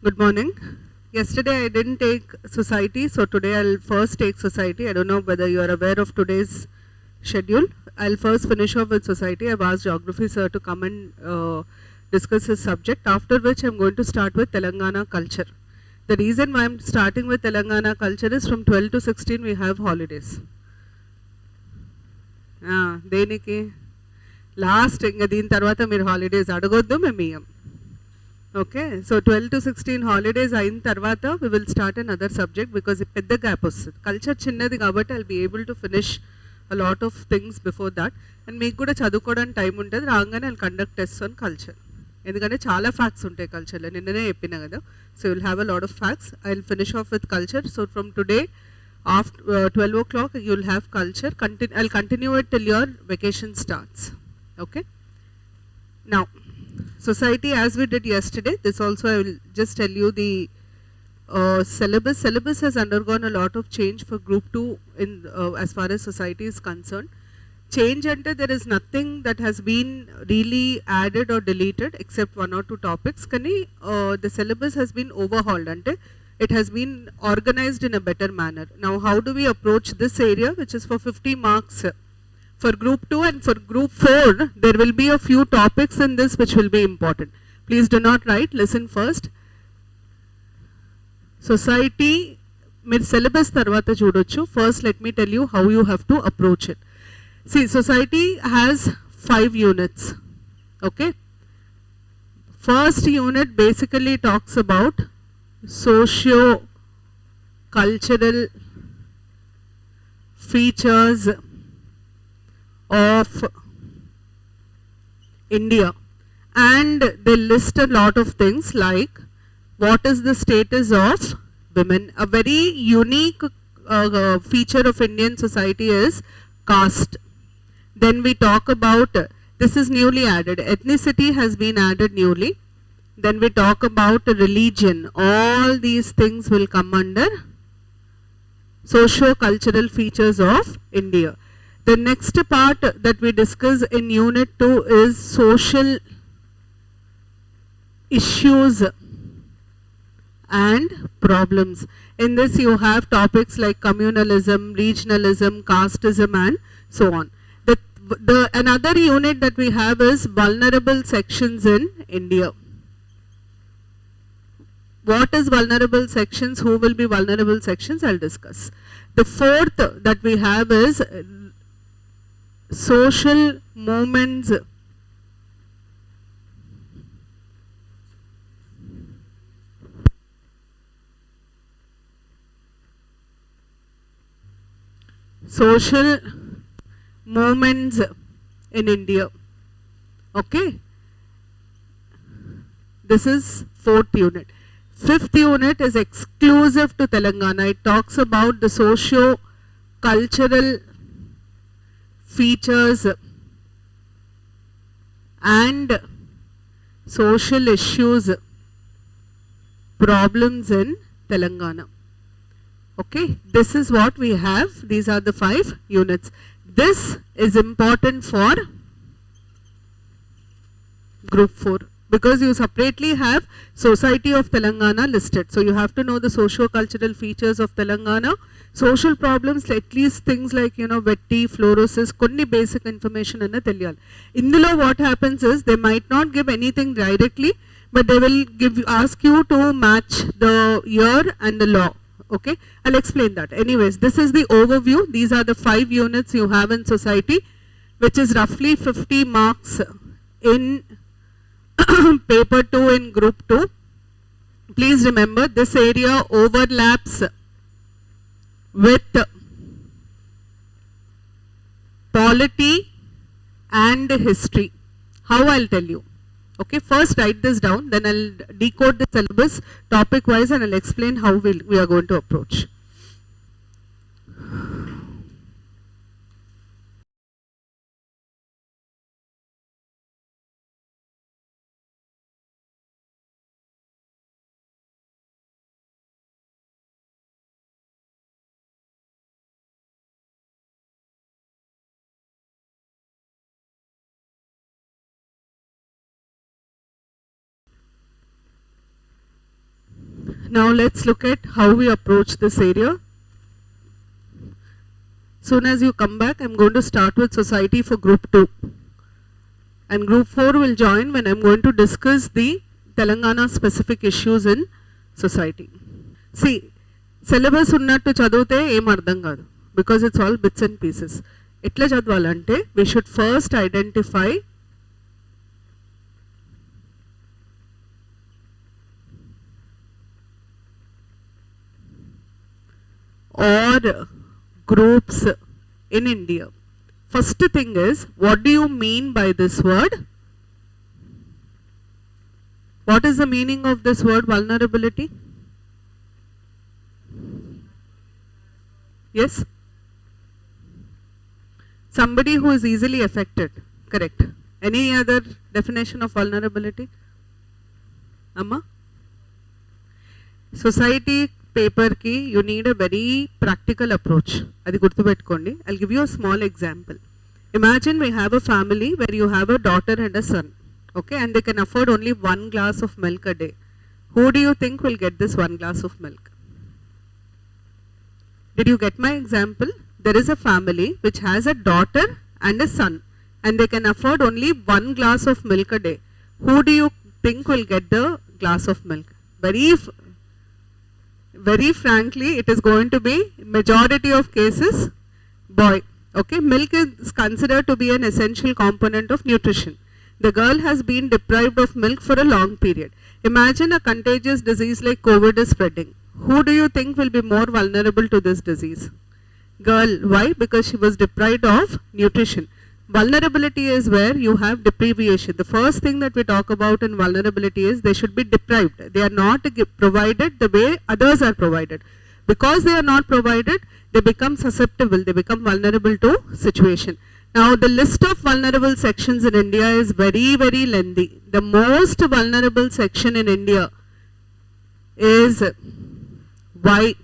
Good morning. Yesterday I didn't take society, so today I'll first take society. I don't know whether you are aware of today's schedule. I'll first finish off with society. I've asked geography sir to come and discuss his subject, after which I'm going to start with Telangana culture. The reason why I'm starting with Telangana culture is from 12 to 16 we have holidays. దేనికి last ఇంకా దీని తర్వాత మీరు holidays అడగొద్దు మేము ఇయ్యం. Okay, so 12 to 16 holidays అయిన తర్వాత we will start another subject because పెద్ద గ్యాప్ వస్తుంది. కల్చర్ చిన్నది కాబట్టి I'll be able to finish a lot of things before that, and మీకు కూడా చదువుకోవడానికి టైం ఉంటుంది. రాగానే I'll conduct tests on culture, ఎందుకంటే చాలా ఫ్యాక్ట్స్ ఉంటాయి కల్చర్లో, నిన్ననే చెప్పినా కదా. So you'll have a lot of facts. I'll finish off with culture. So from today after 12 o'clock you'll have culture. I'll continue it till your vacation starts. Okay, now society as we did yesterday, this also I will just tell you the syllabus has undergone a lot of change for group 2 in as far as society is concerned. Change ante there is nothing that has been really added or deleted except one or two topics. Kani the syllabus has been overhauled, ante it has been organized in a better manner. Now how do we approach this area, which is for 50 marks for group 2, and for group 4 there will be a few topics in this which will be important. Please do not write, listen first. Society మీరు syllabus తర్వాత చూడొచ్చు. First let me tell you how you have to approach it. See, society has 5 units. Okay, first unit basically talks about socio cultural features of India, and they list a lot of things like what is the status of women. A very unique feature of Indian society is caste. Then we talk about, this is newly added, ethnicity has been added newly. Then we talk about religion. All these things will come under socio-cultural features of India. The next part that we discuss in unit 2 is social issues and problems. In this you have topics like communalism, regionalism, casteism and so on. Another unit that we have is vulnerable sections in India. What is vulnerable sections? Who will be vulnerable sections? I'll discuss. The fourth that we have is social movements in India. Okay, this is fourth unit. Fifth unit is exclusive to Telangana. It talks about the socio-cultural features and social issues, problems in Telangana. Okay, this is what we have. These are the 5 units. This is important for group 4 because you separately have society of Telangana listed. So you have to know the socio-cultural features of Telangana, social problems, at least things like vetti, fluorosis, konni basic information anna teliyali. Indulo what happens is they might not give anything directly, but they will ask you to match the year and the law. Okay, I'll explain that. Anyways, this is the overview. These are the 5 units you have in society, which is roughly 50 marks in paper 2 in group 2. Please remember this area overlaps with polity and history. How? I'll tell you. Okay, first write this down, then I'll decode the syllabus topic wise and I'll explain how we are going to approach. Now let's look at how we approach this area. Soon as you come back, I'm going to start with society for group 2. And group 4 will join when I'm going to discuss the Telangana specific issues in society. See, syllabus unnattu chaduvute em ardham kaadu because it's all bits and pieces. Etla chadavalante we should first identify or groups in India. First thing is, what do you mean by this word? What is the meaning of this word vulnerability? Yes? Somebody who is easily affected. Correct. Any other definition of vulnerability? Amma? Society paper ki you need a very practical approach. Adi gurtu pettukondi. I'll give you a small example. Imagine we have a family where you have a daughter and a son. Okay, and they can afford only 1 glass of milk a day. Who do you think will get this 1 glass of milk? Did you get my example? There is a family which has a daughter and a son, and they can afford only 1 glass of milk a day. Who do you think will get the glass of milk? Very frankly, it is going to be majority of cases boy. Okay, milk is considered to be an essential component of nutrition. The girl has been deprived of milk for a long period. Imagine a contagious disease like COVID is spreading. Who do you think will be more vulnerable to this disease? Girl. Why? Because she was deprived of nutrition. Vulnerability is where you have deprivation. The first thing that we talk about in vulnerability is they should be deprived. They are not provided the way others are provided. Because they are not provided, they become susceptible, they become vulnerable to situation. Now the list of vulnerable sections in India is very, very lengthy. The most vulnerable section in India is why?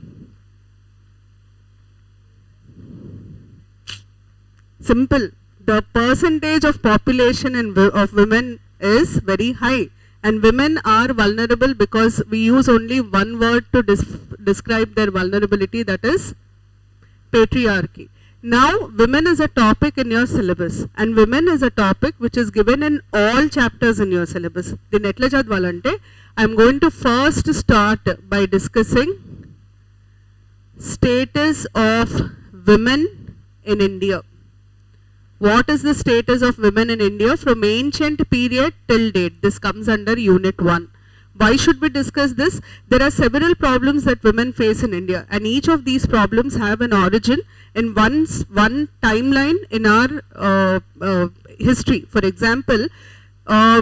Simple. The percentage of population of women is very high, and women are vulnerable because we use only one word to describe their vulnerability, that is patriarchy. Now women is a topic in your syllabus, and women is a topic which is given in all chapters in your syllabus. Din etla chadavalante, I am going to first start by discussing status of women in India. What is the status of women in India from ancient period till date? This comes under unit 1. Why should we discuss this? There are several problems that women face in India, and each of these problems have an origin in one timeline in our history. For example,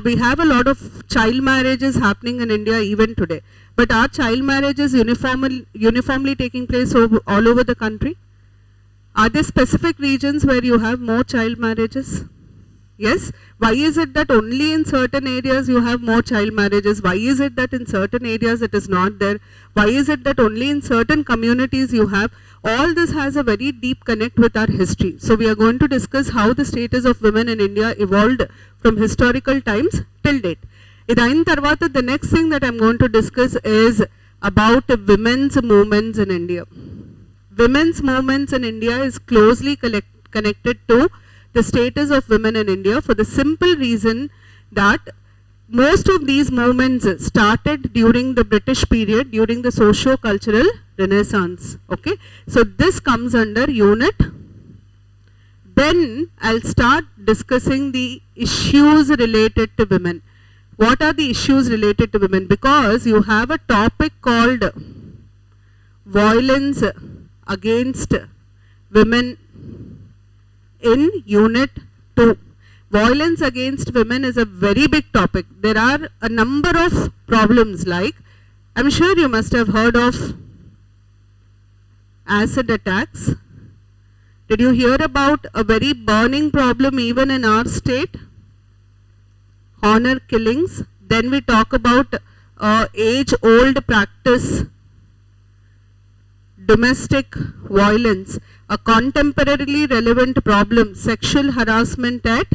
we have a lot of child marriages happening in India even today. But are child marriages uniformly taking place all over the country? Are there specific regions where you have more child marriages? Yes. Why is it that only in certain areas you have more child marriages? Why is it that in certain areas it is not there? Why is it that only in certain communities you have? All this has a very deep connect with our history. So we are going to discuss how the status of women in India evolved from historical times till date. Idain tarvata, the next thing that I am going to discuss is about women's movements in India. Women's movements in India is closely connected to the status of women in India for the simple reason that most of these movements started during the British period, during the socio-cultural renaissance. Okay, so this comes under unit. Then I'll start discussing the issues related to women. What are the issues related to women? Because you have a topic called violence against women in unit 2. Violence against women is a very big topic. There are a number of problems, like I'm sure you must have heard of acid attacks. Did you hear about a very burning problem even in our state? Honor killings. Then we talk about age-old practice, domestic violence, a contemporarily relevant problem, sexual harassment at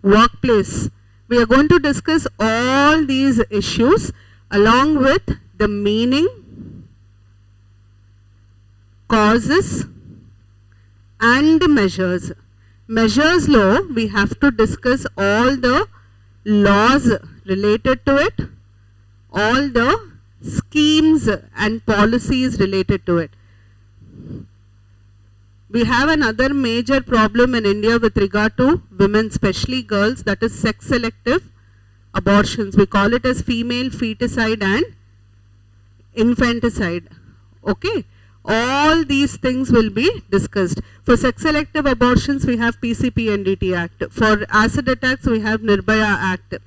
workplace. We are going to discuss all these issues along with the meaning, causes and measures. Measures law, we have to discuss all the laws related to it, all the schemes and policies related to it. We have another major problem in India with regard to women, especially girls, that is sex selective abortions. We call it as female feticide and infanticide. Okay. All these things will be discussed. For sex selective abortions, we have PCPNDT Act. For acid attacks, we have Nirbhaya Act.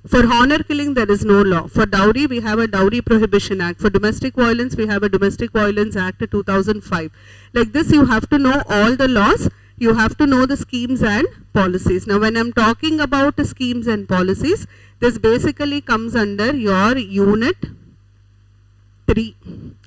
For honor killing, there is no law. For dowry, we have a Dowry Prohibition Act. For domestic violence, we have a Domestic Violence Act 2005. Like this, you have to know all the laws. You have to know the schemes and policies. Now, when I'm talking about the schemes and policies, this basically comes under your unit 3.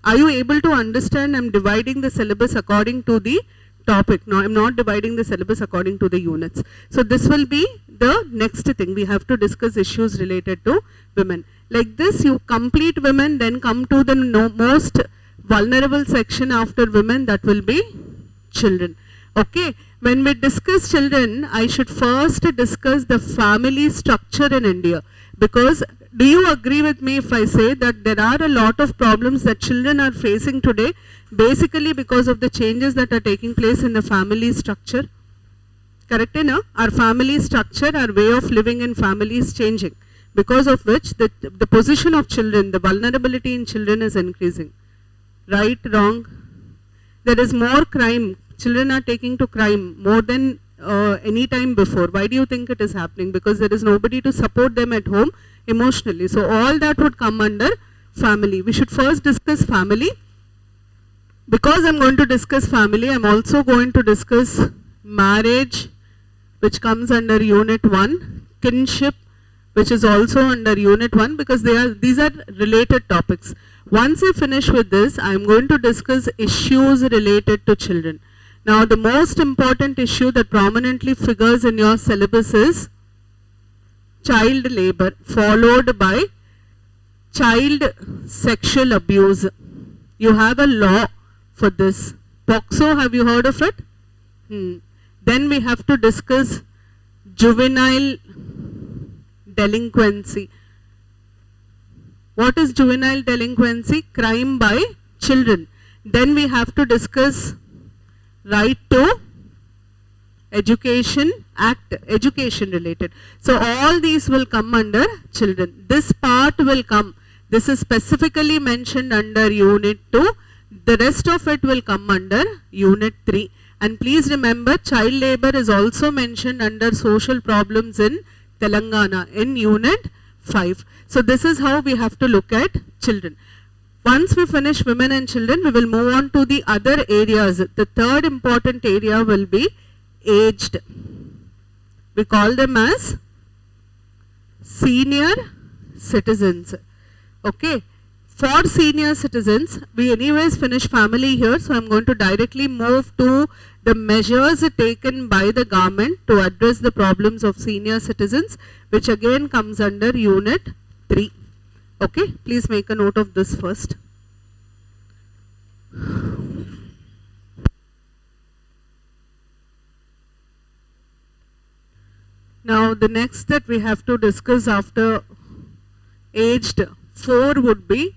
Are you able to understand? I'm dividing the syllabus according to the topic. No, I'm not dividing the syllabus according to the units. So this will be the next thing. We have to discuss issues related to women. Like this, you complete women, then come to the most vulnerable section after women, that will be children. Okay, when we discuss children, I should first discuss the family structure in India, because do you agree with me if I say that there are a lot of problems that children are facing today, basically because of the changes that are taking place in the family structure? Correct, no? Our family structure, our way of living in family is changing, because of which the position of children, the vulnerability in children is increasing. Right, wrong? There is more crime. Children are taking to crime more than any time before. Why do you think it is happening? Because there is nobody to support them at home emotionally. So all that would come under family. We should first discuss family. Because I'm going to discuss family, I'm also going to discuss marriage, which comes under unit 1, kinship, which is also under unit 1, because these are related topics. Once I finish with this, I'm going to discuss issues related to children. Now, the most important issue that prominently figures in your syllabus is child labor, followed by child sexual abuse. You have a law for this. POCSO, have you heard of it? Then we have to discuss juvenile delinquency. What is juvenile delinquency? Crime by children. Then we have to discuss right to education act, education related. So all these will come under children. This part will come. This is specifically mentioned under unit 2. The rest of it will come under unit 3. And please remember, child labor is also mentioned under social problems in Telangana in unit 5. So this is how we have to look at children. Once we finish women and children, we will move on to the other areas. The third important area will be aged. We call them as senior citizens. Okay. For senior citizens, we anyways finish family here, so I'm going to directly move to the measures taken by the government to address the problems of senior citizens, which again comes under unit 3. Okay, please make a note of this first. Now the next that we have to discuss after aged 4 would be,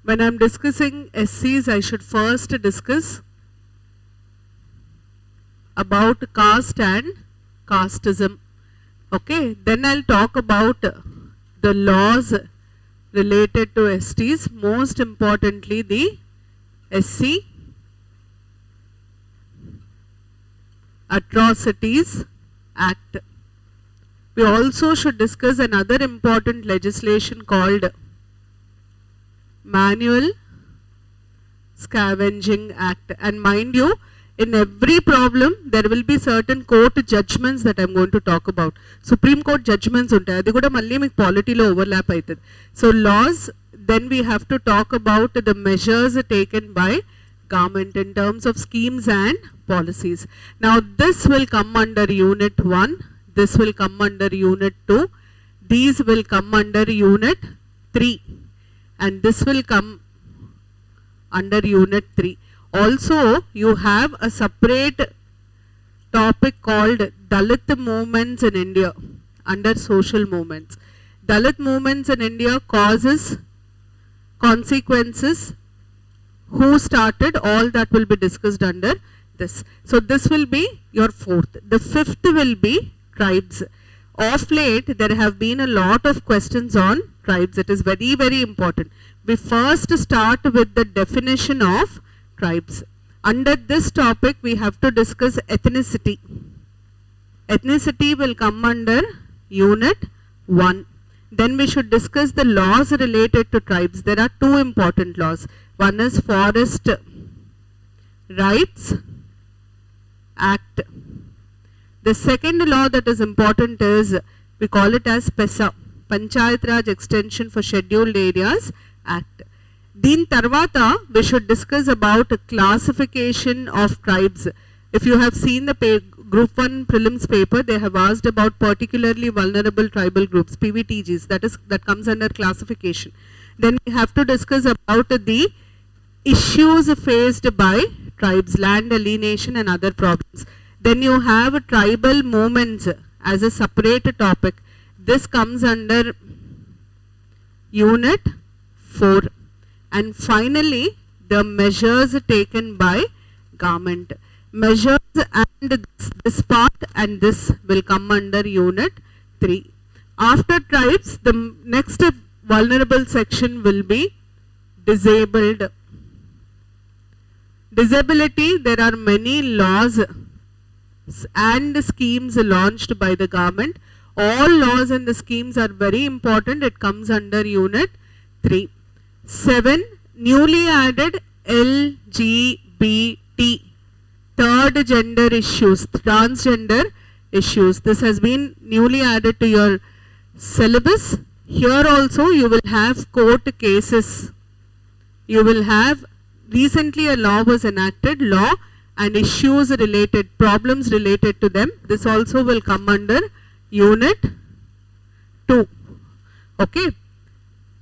when I am discussing SCs, I should first discuss about caste and casteism. Okay, then I'll talk about the laws related to STs, most importantly the SC Atrocities Act. We also should discuss another important legislation called Manual Scavenging Act. And mind you, in every problem, there will be certain court judgments that I am going to talk about. Supreme Court judgments untai. Adi kuda malli meeku polity lo overlap aitadi. So laws, then we have to talk about the measures taken by government in terms of schemes and policies. Now this will come under unit 1. This will come under unit 2. these will come under unit 3 and this will come under unit 3. Also you have a separate topic called Dalit movements in India under social movements. Dalit movements in India, causes, consequences, who started, all that will be discussed under this. So this will be your fourth. The fifth will be tribes. Of late there have been a lot of questions on tribes. It is very, very important. We first start with the definition of tribes. Under this topic we have to discuss ethnicity. Ethnicity will come under unit 1. Then we should discuss the laws related to tribes. There are two important laws. One is Forest Rights Act. The second law that is important is, we call it as PESA, Panchayat Raj Extension for Scheduled Areas Act. Din tarvata we should discuss about classification of tribes. If you have seen the Group 1 prelims paper, they have asked about particularly vulnerable tribal groups, PVTGs, that comes under classification. Then we have to discuss about the issues faced by tribes, land alienation and other problems. Then you have tribal movements as a separate topic. This comes under unit 4. And finally, the measures taken by government. Measures and this part and this will come under unit 3. After tribes, the next vulnerable section will be disabled. Disability, there are many laws and schemes launched by the government. All laws and the schemes are very important. It comes under unit 3. 7. Newly added LGBT, third gender issues, transgender issues. This has been newly added to your syllabus. Here also you will have court cases. You will have, recently a law was enacted, law and issues related, problems related to them. This also will come under unit 2. Okay.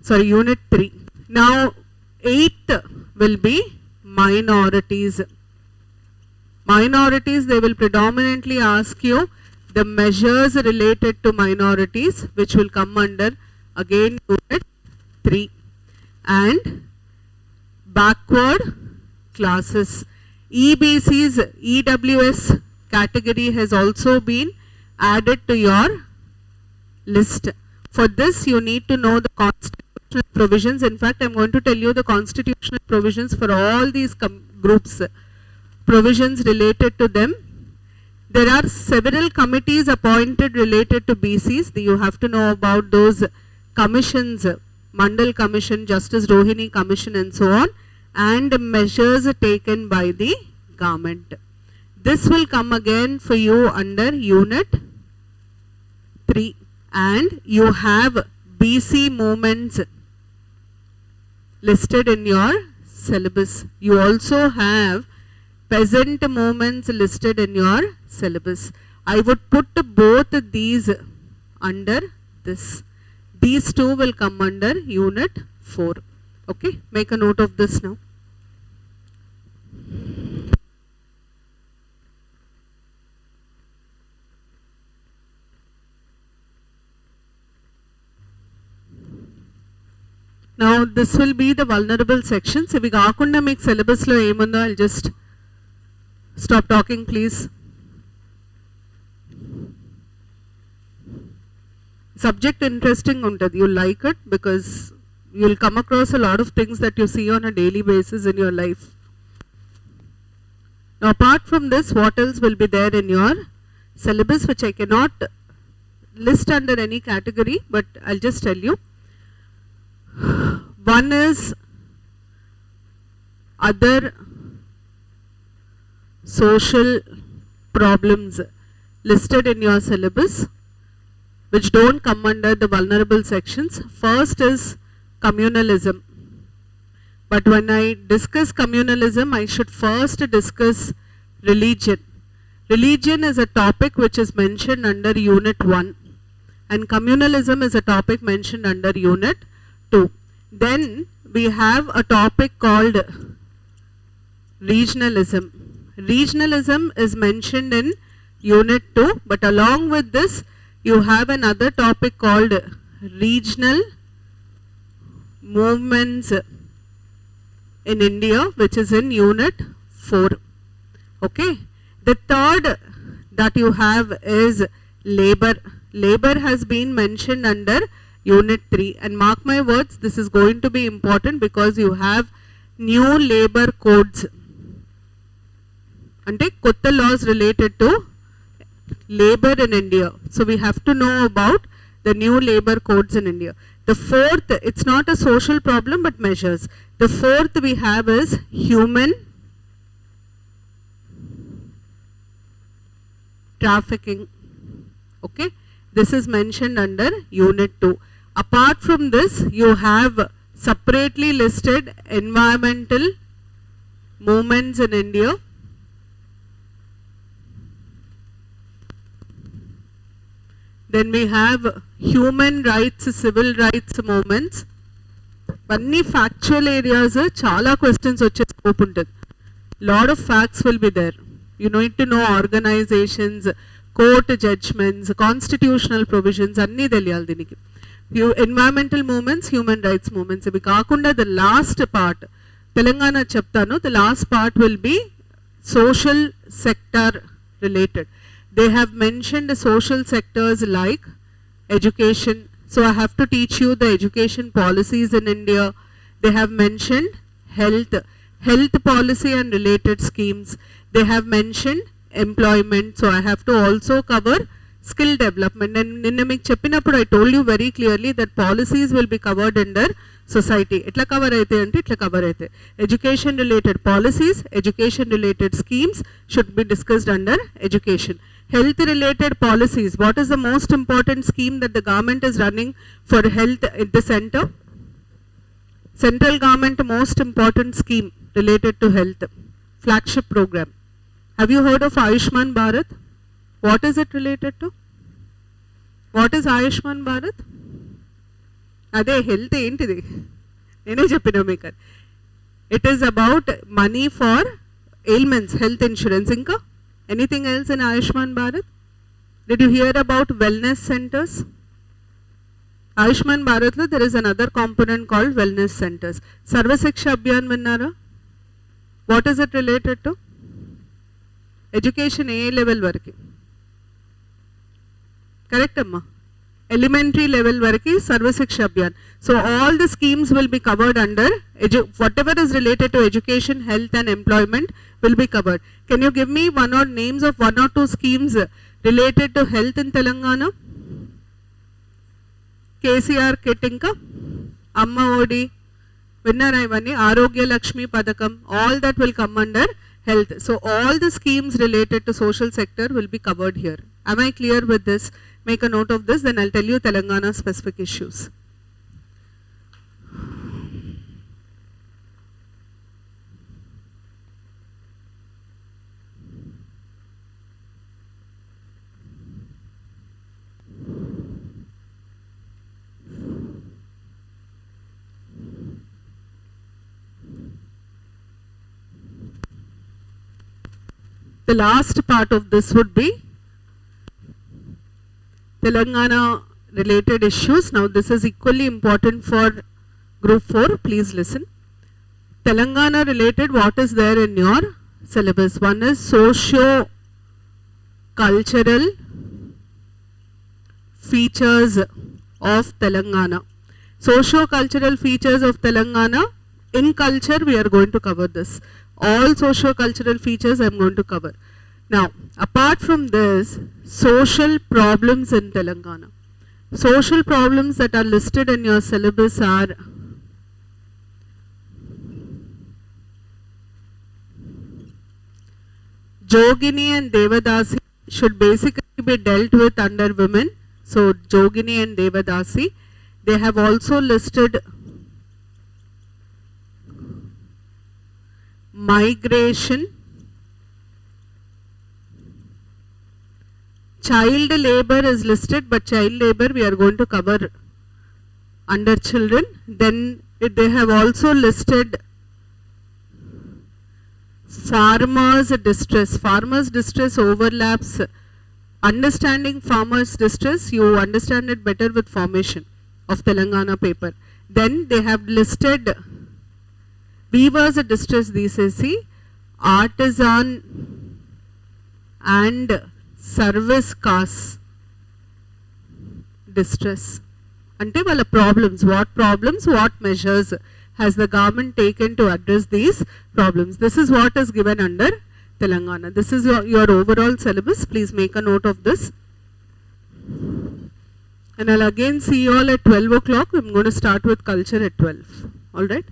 Sorry, unit 3. Now 8th will be minorities. Minorities, they will predominantly ask you the measures related to minorities, which will come under again unit 3. And backward classes. EBC's EWS category has also been added to your list. For this you need to know the constitutional provisions. In fact, I am going to tell you the constitutional provisions for all these groups, provisions related to them. There are several committees appointed related to BCs. You have to know about those commissions, Mandal Commission, Justice Rohini Commission and so on, and measures taken by the government. This will come again for you under unit 3. And you have BC movements listed in your syllabus. You also have peasant movements listed in your syllabus. I would put both these under this. These two will come under unit 4. Okay, make a note of this now. Now this will be the vulnerable sections. If we gaakunda meek syllabus lo emundo, I'll just stop talking, please. Subject interesting untadi. You'll like it because you'll come across a lot of things that you see on a daily basis in your life. Now apart from this, what else will be there in your syllabus, which I cannot list under any category, but I'll just tell you. One is other social problems listed in your syllabus, which don't come under the vulnerable sections. First is communalism. But when I discuss communalism, I should first discuss religion. Religion is a topic which is mentioned under unit 1. and communalism is a topic mentioned under unit 2. Then we have a topic called regionalism. Regionalism is mentioned in unit 2, but along with this you have another topic called regional movements in India, which is in unit 4. Okay. The third that you have is labor. Labor has been mentioned under unit 3, and mark my words, this is going to be important because you have new labor codes. Ante kotta laws related to labor in India. So we have to know about the new labor codes in India. The fourth, it's not a social problem but measures. The fourth we have is human trafficking. Okay, this is mentioned under unit 2. Apart from this, you have separately listed environmental movements in India. Then we have human rights, civil rights movements. Bunny factual areas, chala questions vache scope untadi. Lot of facts will be there. You need to know organizations, court judgments, constitutional provisions, anni teliyali diniki. Environmental movements, human rights movements. Ivi kaakunda the last part, Telangana cheptanu, the last part will be social sector related. They have mentioned social sectors like education. So I have to teach you the education policies in India. They have mentioned health policy and related schemes. They have mentioned employment. So I have to also cover skill development. And ninna meeku cheppinappudu I told you very clearly that policies will be covered under society. Etla cover aithe ante itla cover aithe. Education related policies, education related schemes should be discussed under education. Health related policies. What is the most important scheme that the government is running for health at the center? Central government most important scheme related to health. Flagship program. Have you heard of Ayushman Bharat? What is it related to? What is Ayushman Bharat? Ade health entidi. Nene cheppina meeku. It is about money for ailments, health insurance. Inka? Anything else in Ayushman Bharat? Did you hear about wellness centers? Ayushman Bharat lo there is another component called wellness centers. Sarva Shiksha Abhiyan vinnara? What is it related to? Education A level variki. Correct amma? Elementary level variki Sarva Shiksha Abhiyan. So all the schemes will be covered under whatever is related to education, health and employment will be covered. Can you give me one or names of one or two schemes related to health in Telangana? KCR kit inka, Amma Odi, Vinnara ivani, Arogya Lakshmi Padakam, all that will come under health. So all the schemes related to social sector will be covered here. Am I clear with this? Make a note of this, then I'll tell you Telangana specific issues. The last part of this would be Telangana related issues. Now this is equally important for group 4. Please listen. Telangana related, what is there in your syllabus? One is socio cultural features of Telangana. Socio cultural features of Telangana. In culture we are going to cover this. All socio-cultural features I am going to cover. Now, apart from this, social problems in Telangana. Social problems that are listed in your syllabus are Jogini and Devadasi should basically be dealt with under women. So, Jogini and Devadasi. They have also listed migration, child labor is listed, but child labor we are going to cover under children. Then they have also listed farmers distress. Farmers distress overlaps. Understanding farmers distress, you understand it better with formation of Telangana paper. Then they have listed weavers distress, these see, artisan and service caste distress. Ante wala problems, what measures has the government taken to address these problems? This is what is given under Telangana. This is your overall syllabus. Please make a note of this. And I'll again see you all at 12 o'clock. I'm going to start with culture at 12. Alright.